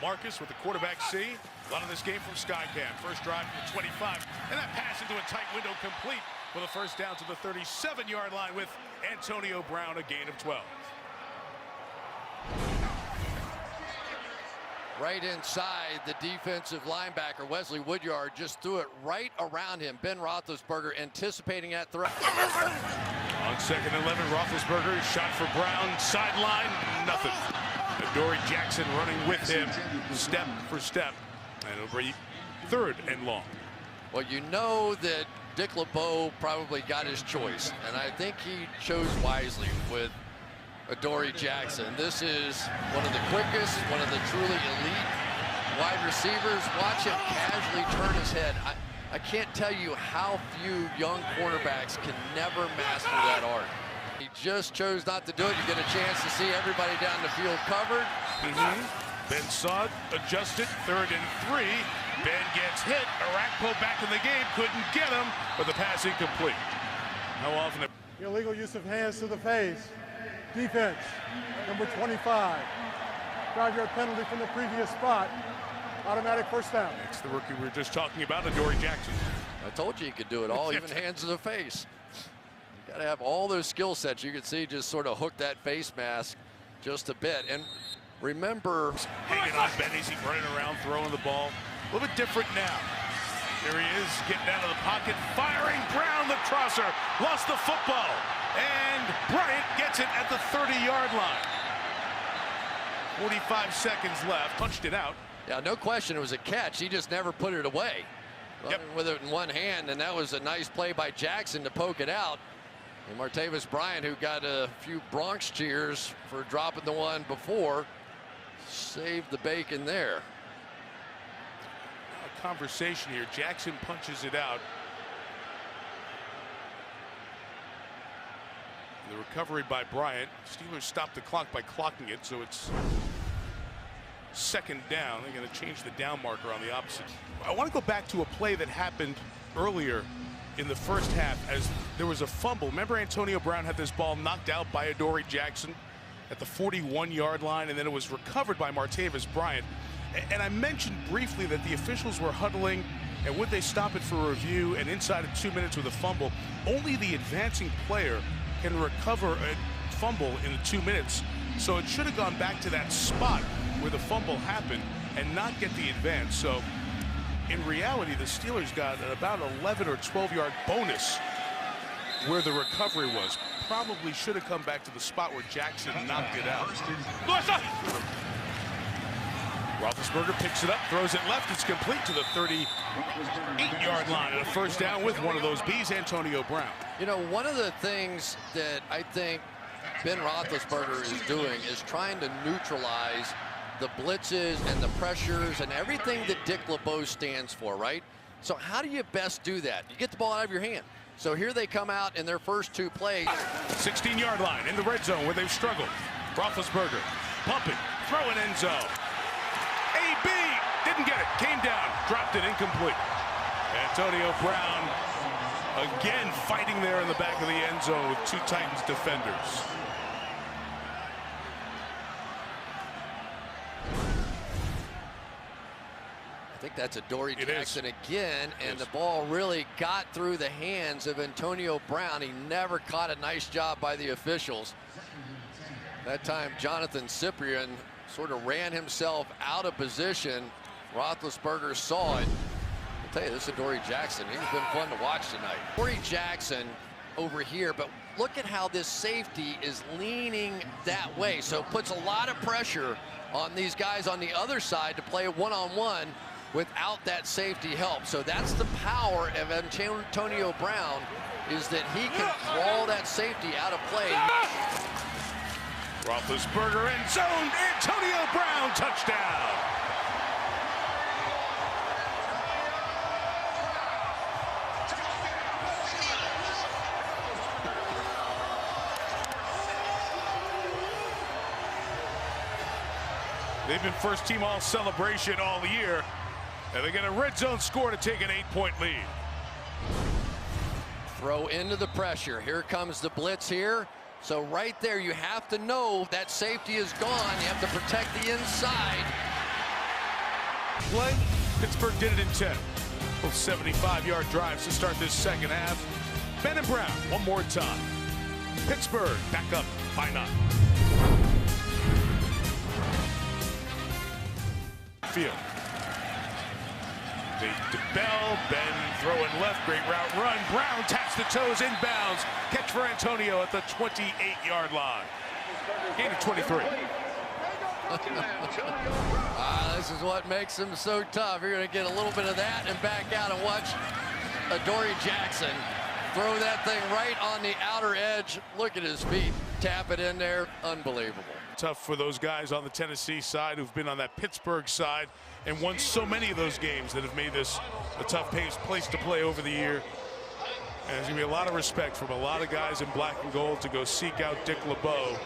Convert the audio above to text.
But Marcus with the quarterback C. A lot of this game from Skycam. First drive from the 25. And that pass into a tight window complete for the first down to the 37-yard line with Antonio Brown, a gain of 12. Right inside, the defensive linebacker, Wesley Woodyard, just threw it right around him. Ben Roethlisberger anticipating that throw. On 2nd and 11, Roethlisberger shot for Brown, sideline, nothing. Adoree Jackson running with him, step for step, and it'll be 3rd and long. Well, you know that Dick LeBeau probably got his choice, and I think he chose wisely with Adoree Jackson. This is one of the quickest, one of the truly elite wide receivers. Watch him casually turn his head. I can't tell you how few young cornerbacks can never master that art. He just chose not to do it. You get a chance to see everybody down the field covered. Ben saw it, adjusted, 3rd and 3. Ben gets hit. Arakpo back in the game, couldn't get him, but the pass incomplete. How often? Illegal use of hands to the face. Defense, number 25. 5-yard penalty from the previous spot. Automatic first down. It's the rookie we were just talking about, Adoree Jackson. I told you he could do it all, even hands to the face. You got to have all those skill sets. You can see just sort of hook that face mask just a bit. And remember, hanging on Benny's, he running around, throwing the ball. A little bit different now. Here he is, getting out of the pocket, firing. Brown, the crosser, lost the football. And Bryant gets it at the 30-yard line. 45 seconds left, punched it out. Yeah, no question it was a catch. He just never put it away. With it in one hand, and that was a nice play by Jackson to poke it out. And Martavis Bryant, who got a few Bronx cheers for dropping the one before, saved the bacon there. A conversation here. Jackson punches it out. The recovery by Bryant. Steelers stopped the clock by clocking it, so it's 2nd down. They're going to change the down marker on the opposite. I want to go back to a play that happened earlier in the first half as there was a fumble. Remember, Antonio Brown had this ball knocked out by Adoree Jackson at the 41-yard line, and then it was recovered by Martavis Bryant. And I mentioned briefly that the officials were huddling, and would they stop it for review, and inside of 2 minutes with a fumble. Only the advancing player can recover a fumble in 2 minutes. So it should have gone back to that spot where the fumble happened and not get the advance. So in reality, the Steelers got about 11 or 12-yard bonus where the recovery was. Probably should have come back to the spot where Jackson knocked it out. Roethlisberger picks it up, throws it left. It's complete to the 38-yard line. And a first down with one of those Bs, Antonio Brown. You know, one of the things that I think Ben Roethlisberger is doing is trying to neutralize the blitzes and the pressures and everything that Dick LeBeau stands for, right? So how do you best do that? You get the ball out of your hand. So here they come out in their first 2 plays. 16-yard line in the red zone where they've struggled. Roethlisberger pumping, throwing end zone. AB didn't get it, came down, dropped it incomplete. Antonio Brown again fighting there in the back of the end zone with 2 Titans defenders. I think that's Adoree Jackson again, and the ball really got through the hands of Antonio Brown. He never caught a nice job by the officials. That time, Jonathan Cyprian sort of ran himself out of position. Roethlisberger saw it. I'll tell you, this is Adoree Jackson. He's been fun to watch tonight. Adoree Jackson over here, but look at how this safety is leaning that way. So it puts a lot of pressure on these guys on the other side to play one-on-one without that safety help. So that's the power of Antonio Brown, is that he can crawl that safety out of play. Roethlisberger end zone, Antonio Brown, touchdown. They've been first team all celebration all year, and they get a red zone score to take an 8-point lead. Throw into the pressure. Here comes the blitz here. So right there, you have to know that safety is gone. You have to protect the inside. play. Pittsburgh did it in 10. Both 75-yard drives to start this second half. Ben and Brown, one more time. Pittsburgh back up by 9. Field. To Bell, Ben throwing left, great route run. Brown taps the toes inbounds. Catch for Antonio at the 28-yard line. Gain of 23. This is what makes him so tough. You're going to get a little bit of that and back out and watch Adoree Jackson throw that thing right on the outer edge. Look at his feet. Tap it in there. Unbelievable. Tough for those guys on the Tennessee side who've been on that Pittsburgh side and won so many of those games that have made this a tough place to play over the year. And there's going to be a lot of respect from a lot of guys in black and gold to go seek out Dick LeBeau.